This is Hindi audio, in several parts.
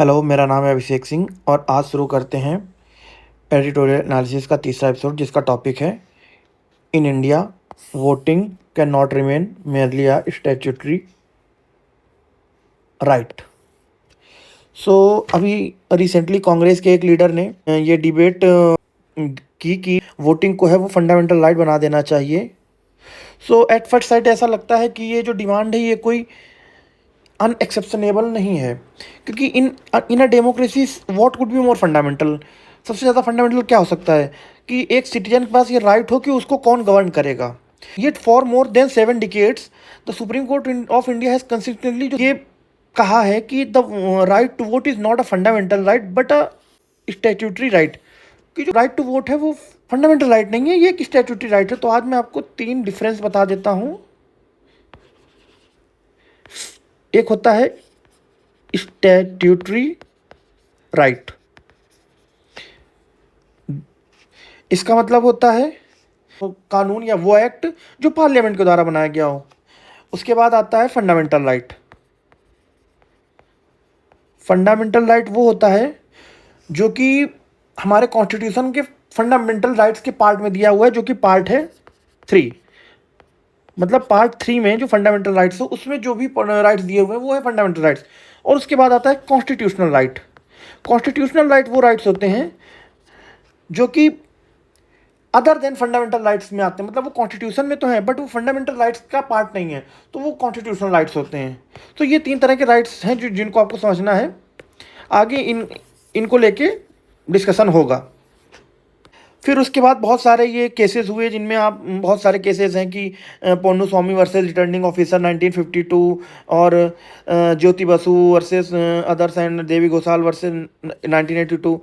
हेलो, मेरा नाम है अभिषेक सिंह और आज शुरू करते हैं एडिटोरियल एनालिसिस का तीसरा एपिसोड, जिसका टॉपिक है in India voting can not remain merely a statutory right. So अभी रिसेंटली कांग्रेस के एक लीडर ने ये डिबेट की कि वोटिंग को है वो फंडामेंटल राइट बना देना चाहिए। सो एट फर्स्ट साइट ऐसा लगता है कि ये जो डिमांड है ये कोई अनएक्सेप्शनेबल नहीं है, क्योंकि in in a democracy what could be more fundamental. सबसे ज़्यादा फंडामेंटल क्या हो सकता है कि एक सिटीजन के पास ये राइट हो कि उसको कौन गवर्न करेगा। Yet for more than 7 decades the supreme court of India has consistently जो ये कहा है कि the right to vote is not a fundamental right but a statutory right. कि जो राइट टू वोट है वो फंडामेंटल राइट नहीं है, ये एक स्टैट्यूटरी राइट है। तो आज मैं आपको 3 डिफरेंस बता देता हूँ। एक होता है स्टैट्यूटरी राइट, इसका मतलब होता है वो कानून या वो एक्ट जो पार्लियामेंट के द्वारा बनाया गया हो। उसके बाद आता है फंडामेंटल राइट। फंडामेंटल राइट वो होता है जो कि हमारे कॉन्स्टिट्यूशन के फंडामेंटल राइट्स के पार्ट में दिया हुआ है, जो कि पार्ट है 3। मतलब पार्ट 3 में जो फंडामेंटल राइट्स हो उसमें जो भी राइट्स दिए हुए हैं वो है फंडामेंटल राइट्स। और उसके बाद आता है कॉन्स्टिट्यूशनल राइट। कॉन्स्टिट्यूशनल राइट वो राइट्स होते हैं जो कि अदर देन फंडामेंटल राइट्स में आते हैं। मतलब वो कॉन्स्टिट्यूशन में तो है बट वो फंडामेंटल राइट्स का पार्ट नहीं है, तो वो कॉन्स्टिट्यूशनल राइट्स होते हैं। तो ये 3 तरह के राइट्स हैं जो जिनको आपको समझना है। आगे इनको लेके डिस्कशन होगा। फिर उसके बाद बहुत सारे ये केसेस हुए जिनमें आप बहुत सारे केसेस हैं कि Ponnuswami versus returning officer 1952 और Jyoti Basu versus others and Devi Ghoshal versus 1982।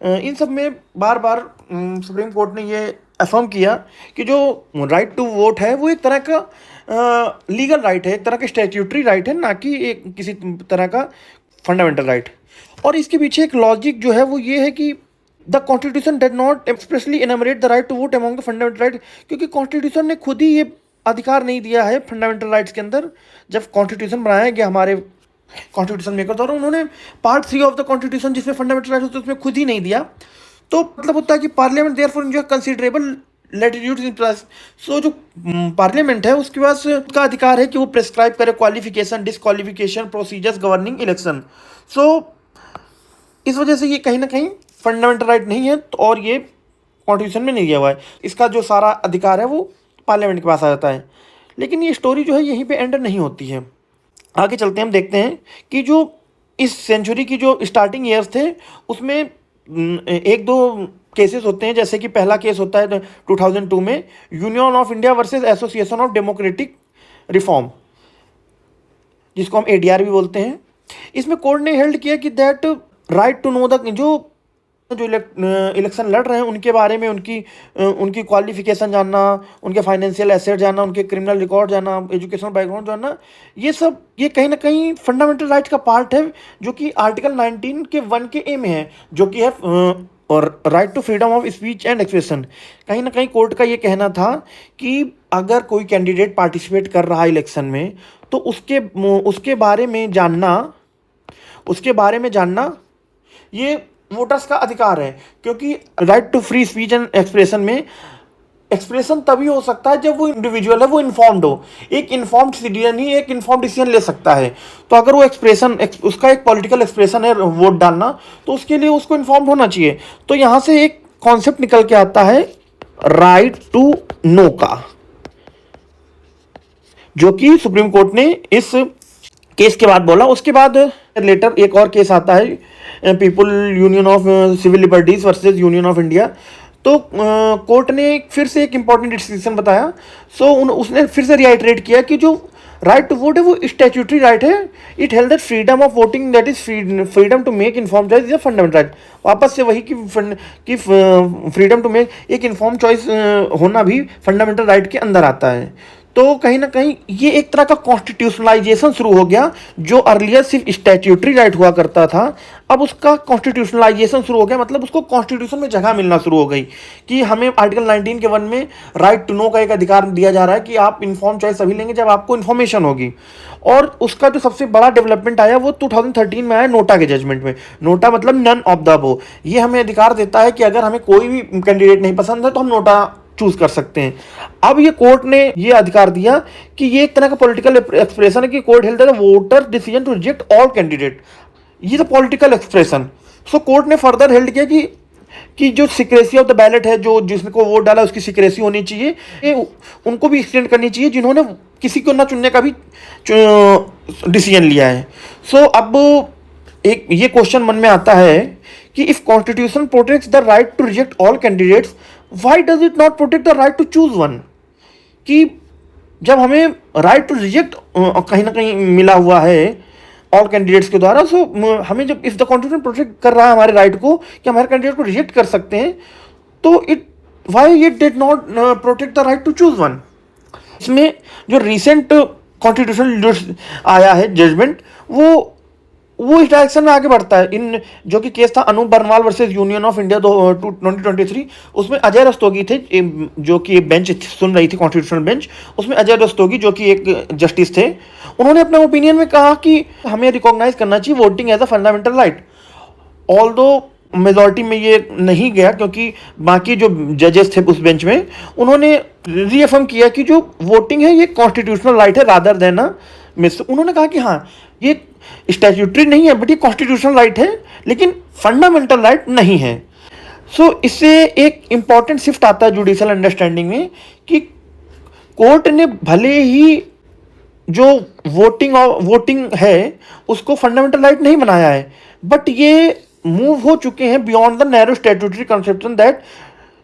इन सब में बार बार सुप्रीम कोर्ट ने ये अफर्म किया कि जो राइट टू वोट है वो एक तरह का लीगल राइट है, एक तरह का स्टैट्यूटरी राइट है, ना कि एक किसी तरह का फंडामेंटल राइट। और इसके पीछे एक लॉजिक जो है वो ये है कि the constitution does not expressly enumerate the right to vote among the fundamental right, क्योंकि कॉन्स्टिट्यूशन ने खुद ही ये अधिकार नहीं दिया है फंडामेंटल राइट्स के अंदर। जब कॉन्स्टिट्यूशन बनाया गया हमारे कॉन्स्टिट्यूशन मेकर द्वारा, उन्होंने पार्ट 3 ऑफ द कॉन्स्टिट्यूशन जिसमें फंडामेंटल राइट्स होते हैं उसमें खुद ही नहीं दिया। तो मतलब होता है कि parliament therefore enjoy considerable latitude in plus. So जो पार्लियामेंट है उसके पास का अधिकार है कि वो प्रेस्क्राइब करे qualification disqualification procedures governing election. So इस वजह से ये कहीं ना कहीं फंडामेंटल राइट नहीं है, और ये कॉन्स्टिट्यूशन में नहीं दिया हुआ है। इसका जो सारा अधिकार है वो पार्लियामेंट के पास आ जाता है। लेकिन ये स्टोरी जो है यहीं पे एंड नहीं होती है। आगे चलते हैं, हम देखते हैं कि जो इस सेंचुरी की जो स्टार्टिंग ईयर्स थे उसमें एक दो केसेस होते हैं। जैसे कि पहला केस होता है 2002 में union of India versus association of democratic reform, जिसको हम एडीआर भी बोलते हैं। इसमें कोर्ट ने हेल्ड किया कि that right to know the जो इलेक्शन लड़ रहे हैं उनके बारे में उनकी क्वालिफिकेशन जानना, उनके फाइनेंशियल एसेट जानना, उनके क्रिमिनल रिकॉर्ड जानना, एजुकेशनल बैकग्राउंड जानना, ये कहीं ना कहीं फंडामेंटल राइट का पार्ट है, जो कि आर्टिकल 19 के 1 के ए में है, जो कि है और right to freedom of speech and expression. कहीं ना कहीं कोर्ट का ये कहना था कि अगर कोई कैंडिडेट पार्टिसिपेट कर रहा है इलेक्शन में तो उसके बारे में जानना ये वोटर्स का अधिकार है। क्योंकि right to free speech and expression में एक्सप्रेशन तभी हो सकता है जब वो इंडिविजुअल है वो इन्फॉर्म्ड हो। एक इन्फॉर्म्ड सिटीजन ही एक इन्फॉर्म्ड डिसीजन ले सकता है। तो अगर वो उसका एक पॉलिटिकल एक्सप्रेशन है वोट डालना, तो उसके लिए उसको इन्फॉर्म्ड होना चाहिए। तो यहाँ से एक कॉन्सेप्ट निकल के आता है राइट टू नो का, जो कि सुप्रीम कोर्ट ने इस केस के बाद बोला। उसके बाद लेटर एक और केस आता है people union of civil liberties versus union of India. तो कोर्ट ने फिर से एक इंपॉर्टेंट डिसीजन बताया। उसने फिर से रिआइटरेट किया कि जो राइट टू वोट है वो स्टैट्यूटरी राइट है। It held that freedom of voting that is freedom to make inform choice is a fundamental right. वापस से वही कि फ्रीडम टू मेक एक इन्फॉर्म चॉइस होना भी फंडामेंटल राइट के अंदर आता है। तो कहीं ना कहीं ये एक तरह का कॉन्स्टिट्यूशनलाइजेशन शुरू हो गया। जो अर्लियर सिर्फ स्टैट्यूटरी राइट हुआ करता था, अब उसका कॉन्स्टिट्यूशनलाइजेशन शुरू हो गया, मतलब उसको कॉन्स्टिट्यूशन में जगह मिलना शुरू हो गई कि हमें आर्टिकल 19 के 1 में राइट टू नो का एक अधिकार दिया जा रहा है कि आप इन्फॉर्म चॉइस तभी लेंगे जब आपको इन्फॉर्मेशन होगी। और उसका जो सबसे बड़ा डेवलपमेंट आया वो 2013 में आया नोटा के जजमेंट में। नोटा मतलब नन ऑफ द अबव। ये हमें अधिकार देता है कि अगर हमें कोई भी कैंडिडेट नहीं पसंद है तो हम नोटा चूज कर सकते हैं। अब ये कोर्ट ने ये अधिकार दिया कि ये एक तरह का पॉलिटिकल एक्सप्रेशन है कि court held the voter decision to reject all candidate. ये तो पॉलिटिकल एक्सप्रेशन। सो कोर्ट ने फर्दर हेल्ड किया कि जो सिक्रेसी ऑफ द बैलेट है, जो जिसको वोट डाला उसकी सिक्रेसी होनी चाहिए, ये उनको भी एक्सटेंड करनी चाहिए जिन्होंने किसी को ना चुनने का भी डिसीजन लिया है। सो अब एक ये क्वेश्चन मन में आता है कि if constitution protects the right to reject all candidates, why does it not protect the right to choose one? कि जब हमें राइट टू रिजेक्ट कहीं ना कहीं मिला हुआ है ऑल कैंडिडेट्स के द्वारा, सो हमें जब इफ द कॉन्स्टिट्यूशन प्रोटेक्ट कर रहा है हमारे राइट को कि हमारे कैंडिडेट को रिजेक्ट कर सकते हैं, तो why it did not protect the right to choose one? इसमें जो रिसेंट कॉन्स्टिट्यूशनल आया है जजमेंट, वो इस डायरेक्शन में आगे बढ़ता है। इन जो कि केस था Anoop Barnwal versus union of India 2023, उसमें अजय रस्तोगी थे जो कि बेंच सुन रही थी, कॉन्स्टिट्यूशनल बेंच। उसमें अजय रस्तोगी जो कि एक जस्टिस थे, उन्होंने अपने ओपिनियन में कहा कि हमें रिकॉग्नाइज करना चाहिए voting as a fundamental right. Although majority में ये नहीं गया क्योंकि बाकी जो जजेस थे उस बेंच में, उन्होंने रीअफर्म किया कि जो वोटिंग है ये कॉन्स्टिट्यूशनल राइट है रादर देन अ मिस। उन्होंने कहा कि हाँ ये स्टैट्यूटरी नहीं है बट ये कॉन्स्टिट्यूशनल राइट है, लेकिन फंडामेंटल राइट नहीं है। सो इससे एक इंपॉर्टेंट शिफ्ट आता है जुडिशियल अंडरस्टैंडिंग में कि कोर्ट ने भले ही जो वोटिंग है उसको फंडामेंटल राइट नहीं बनाया है, बट ये मूव हो चुके हैं beyond the narrow statutory conception that,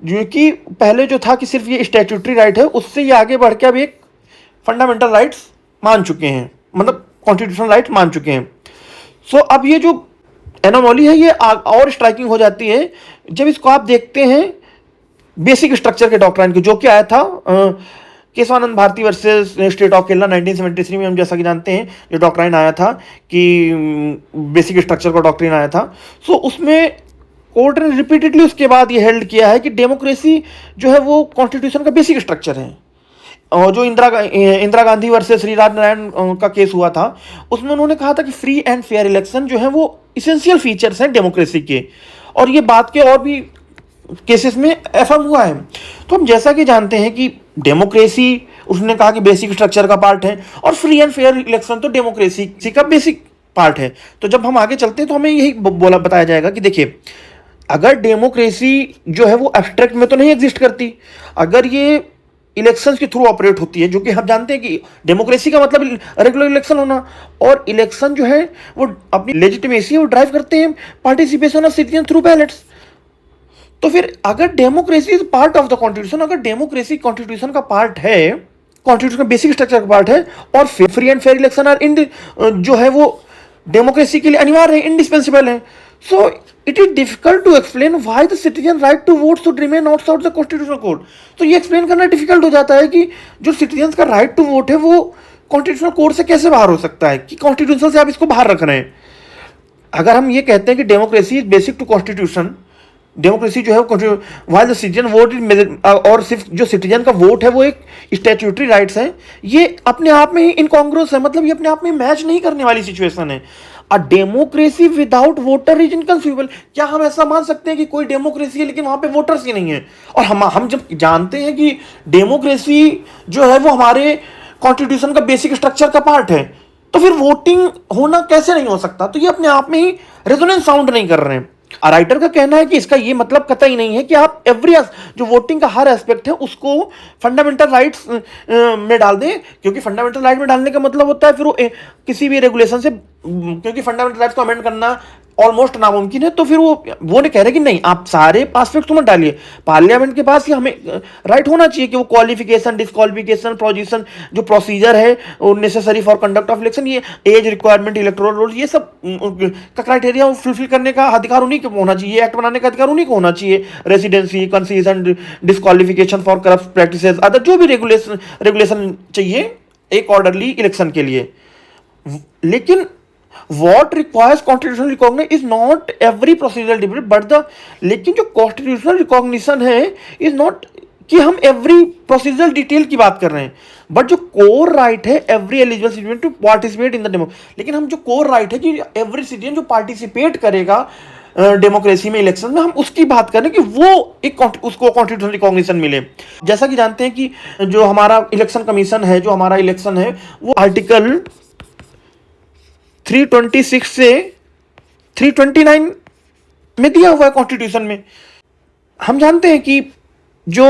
जो कि पहले जो था कि सिर्फ ये स्टैट्यूटरी राइट है, उससे ये आगे बढ़ के अब एक फंडामेंटल राइट्स मान चुके हैं, मतलब कॉन्स्टिट्यूशनल राइट मान चुके हैं। सो अब ये जो एनोमॉली है ये और स्ट्राइकिंग हो जाती है जब इसको आप देखते हैं बेसिक स्ट्रक्चर के डॉक्ट्राइन की, जो कि आया था Kesavananda Bharati versus state of Kerala 1973 में। हम जैसा कि जानते हैं जो डॉक्ट्राइन आया था कि बेसिक स्ट्रक्चर का डॉक्ट्रिन आया था। सो उसमें कोर्ट ने रिपीटेडली उसके बाद ये हेल्ड किया है कि डेमोक्रेसी जो है वो कॉन्स्टिट्यूशन का बेसिक स्ट्रक्चर है। और जो इंदिरा गांधी वर्सेस श्री राज नारायण का केस हुआ था, उसमें उन्होंने कहा था कि फ्री एंड फेयर इलेक्शन जो है वो इसेंशियल फीचर्स हैं डेमोक्रेसी के, और ये बात के और भी केसेस में एफर्म हुआ है। तो हम जैसा कि जानते हैं कि डेमोक्रेसी उसने कहा कि बेसिक स्ट्रक्चर का पार्ट है, और फ्री एंड फेयर इलेक्शन तो डेमोक्रेसी का बेसिक पार्ट है। तो जब हम आगे चलते हैं तो हमें यही बताया जाएगा कि देखिए, अगर डेमोक्रेसी जो है वो एब्स्ट्रैक्ट में तो नहीं एग्जिस्ट करती, अगर ये इलेक्शंस के थ्रू ऑपरेट होती है, जो कि हम जानते हैं कि डेमोक्रेसी का मतलब रेगुलर इलेक्शन होना, और इलेक्शन जो है वो अपनी लेजिटिमेसी वो ड्राइव करते हैं participation of citizen through ballots. तो फिर अगर democracy is part of the constitution, अगर डेमोक्रेसी कॉन्स्टिट्यूशन का पार्ट है, कॉन्स्टिट्यूशन का बेसिक स्ट्रक्चर का पार्ट है, और free and fair election are जो है वो डेमोक्रेसी के लिए अनिवार्य है, इंडिस्पेंसिबल है। So it is difficult to explain why the citizen right to vote should remain outside the constitutional code. तो ये एक्सप्लेन करना डिफिकल्ट हो जाता है कि जो सिटीजन का राइट टू वोट है वो कॉन्स्टिट्यूशनल कोड से कैसे बाहर हो सकता है, कि कॉन्स्टिट्यूशन से आप इसको बाहर रख रहे हैं। अगर हम ये कहते हैं कि democracy is basic to constitution, democracy जो है while the citizen vote is, और सिर्फ जो सिटीजन का वोट है वो एक स्टैट्यूटरी राइट्स है, ये अपने आप में ही इनकॉन्ग्रुअस है, मतलब ये अपने आप में मैच नहीं करने वाली सिचुएशन है। A democracy without voter is inconceivable. क्या हम ऐसा मान सकते हैं कि कोई डेमोक्रेसी है लेकिन वहां पे वोटर्स ही नहीं है? और हम जब जानते हैं कि डेमोक्रेसी जो है वो हमारे कॉन्स्टिट्यूशन का बेसिक स्ट्रक्चर का पार्ट है, तो फिर वोटिंग होना कैसे नहीं हो सकता? तो ये अपने आप में ही रेजोनेंस साउंड नहीं कर रहे हैं। राइटर का कहना है कि इसका ये मतलब कतई नहीं है कि आप जो वोटिंग का हर एस्पेक्ट है उसको फंडामेंटल राइट्स में डाल दें, क्योंकि फंडामेंटल राइट में डालने का मतलब होता है फिर वो किसी भी रेगुलेशन से, क्योंकि फंडामेंटल राइट्स को अमेंड करना ऑलमोस्ट नामुमकिन है, तो फिर वो ने कह रहे कि नहीं, आप सारे एस्पेक्ट तो मत डालिए, पार्लियामेंट के पास ही हमें राइट होना चाहिए कि वो क्वालिफिकेशन, डिस्क्वालिफिकेशन, पोजीशन, जो प्रोसीजर है necessary for conduct of election, ये एज रिक्वायरमेंट, इलेक्टोरल रोल, ये सब का क्राइटेरिया फुलफिल करने का अधिकार उन्हीं को होना चाहिए, एक्ट बनाने का अधिकार उन्हीं को होना चाहिए, residency, concession, disqualification for corrupt practices, other जो भी रेगुलेशन चाहिए एक ऑर्डरली इलेक्शन के लिए। लेकिन what requires constitutional recognition is not every procedural debate but the, लेकिन जो constitutional recognition है is not कि हम एवरी प्रोसीजरल डिटेल की बात कर रहे हैं, बट जो कोर राइट है every eligible citizen to participate in the demo, लेकिन हम जो कोर राइट है कि एवरी सिटीजन जो पार्टिसिपेट करेगा डेमोक्रेसी में, इलेक्शन में, हम उसकी बात करें कि वो एक उसको कॉन्स्टिट्यूशनल रिकॉग्निशन मिले। जैसा कि जानते हैं कि जो हमारा इलेक्शन कमीशन है, जो हमारा इलेक्शन है, वो आर्टिकल 326 से 329 में दिया हुआ है कॉन्स्टिट्यूशन में। हम जानते हैं कि जो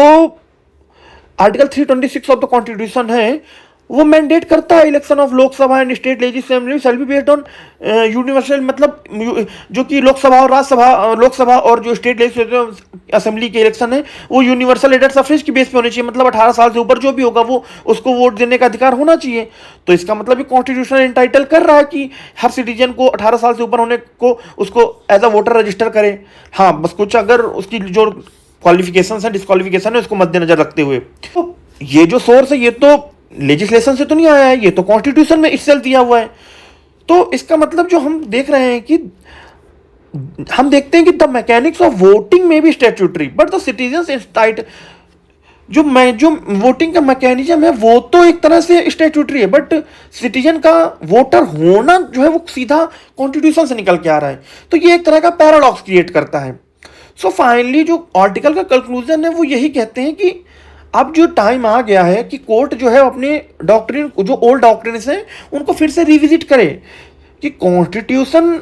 आर्टिकल 326 ऑफ द कॉन्स्टिट्यूशन है वो मैंडेट करता है election of Lok Sabha and state legislative shall be based on universal, मतलब जो कि लोकसभा और राज्यसभा, लोकसभा और जो स्टेट लेजिस्लेटिव असेंबली के इलेक्शन है वो यूनिवर्सल एडेड सफ्रेज की बेस पे होने चाहिए, मतलब 18 साल से ऊपर जो भी होगा वो उसको वोट देने का अधिकार होना चाहिए। तो इसका मतलब ये कॉन्स्टिट्यूशन एंटाइटल कर रहा है कि हर सिटीजन को 18 साल से ऊपर होने को उसको एज अ वोटर रजिस्टर करे। हाँ, बस कुछ अगर उसकी जो क्वालिफिकेशन है, डिस्क्वालिफिकेशन है, उसको मद्देनजर रखते हुए। तो ये जो सोर्स है ये तो लेजिस्लेशन से तो नहीं आया है, ये तो कॉन्स्टिट्यूशन में इटसेल्फ दिया हुआ है। तो इसका मतलब जो हम देख रहे हैं कि हम देखते हैं कि द मैकेनिक्स ऑफ वोटिंग में भी स्टैट्यूटरी बट द सिटीजंस इंस्टाइट, जो वोटिंग का मैकेनिज्म है वो तो एक तरह से स्टैट्यूटरी है, बट सिटीजन का वोटर होना जो है वो सीधा कॉन्स्टिट्यूशन से निकल के आ रहा है। तो ये एक तरह का पैराडॉक्स क्रिएट करता है। सो फाइनली जो आर्टिकल का कंक्लूजन है वो यही कहते हैं कि अब जो टाइम आ गया है कि कोर्ट जो है अपने डॉक्ट्रिन, जो ओल्ड डॉक्ट्रिन्स हैं, उनको फिर से रिविजिट करे कि constitution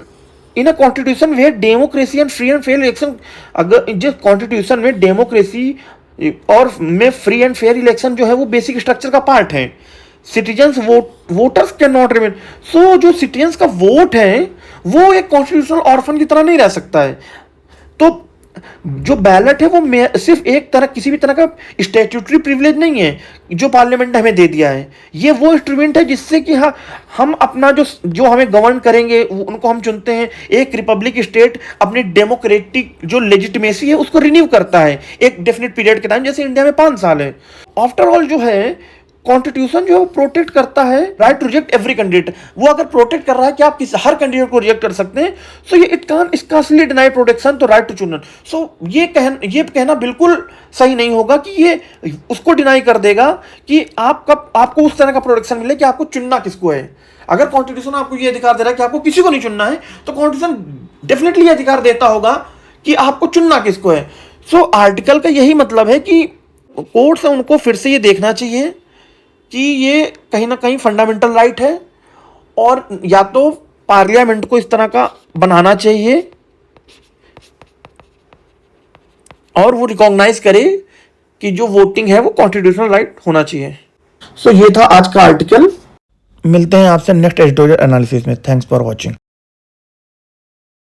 in a constitution where democracy and free and fair election, अगर जिस कॉन्स्टिट्यूशन में डेमोक्रेसी और में फ्री एंड फेयर इलेक्शन जो है वो बेसिक स्ट्रक्चर का पार्ट है, citizens voters can not remain. So जो सिटीजन्स का वोट है वो एक कॉन्स्टिट्यूशनल ऑर्फन की तरह नहीं रह सकता है। तो जो बैलेट है वो सिर्फ एक तरह, किसी भी तरह का स्टैट्यूटरी प्रिविलेज नहीं है जो पार्लियामेंट ने हमें दे दिया है। ये वो इंस्ट्रूमेंट है जिससे कि हम अपना जो हमें गवर्न करेंगे उनको हम चुनते हैं। एक रिपब्लिक स्टेट अपनी डेमोक्रेटिक जो लेजिटिमेसी है उसको रिन्यू करता है एक डेफिनेट पीरियड के टाइम, जैसे इंडिया में 5 साल है। आफ्टर ऑल जो है कॉन्स्टिट्यूशन जो है वो प्रोटेक्ट करता है right to reject every candidate. वो अगर प्रोटेक्ट कर रहा है कि आप हर कैंडिडेट को रिजेक्ट कर सकते हैं, सो ये it can scarcely deny protection तो राइट टू चुनन। सो ये कहना बिल्कुल सही नहीं होगा कि ये उसको डिनाई कर देगा कि आपको उस तरह का प्रोटेक्शन मिले कि आपको चुनना किसको है। अगर कॉन्स्टिट्यूशन आपको ये अधिकार दे रहा है कि आपको किसी को नहीं चुनना है, तो कॉन्स्टिट्यूशन डेफिनेटली ये अधिकार देता होगा कि आपको चुनना किसको है। सो आर्टिकल का यही मतलब है कि कोर्ट से उनको फिर से ये देखना चाहिए कि ये कहीं ना कहीं फंडामेंटल राइट है, और या तो पार्लियामेंट को इस तरह का बनाना चाहिए और वो रिकॉग्नाइज करे कि जो वोटिंग है वो कॉन्स्टिट्यूशनल राइट होना चाहिए। सो ये था आज का आर्टिकल। मिलते हैं आपसे नेक्स्ट एडिटोरियल एनालिसिस में। Thanks for watching.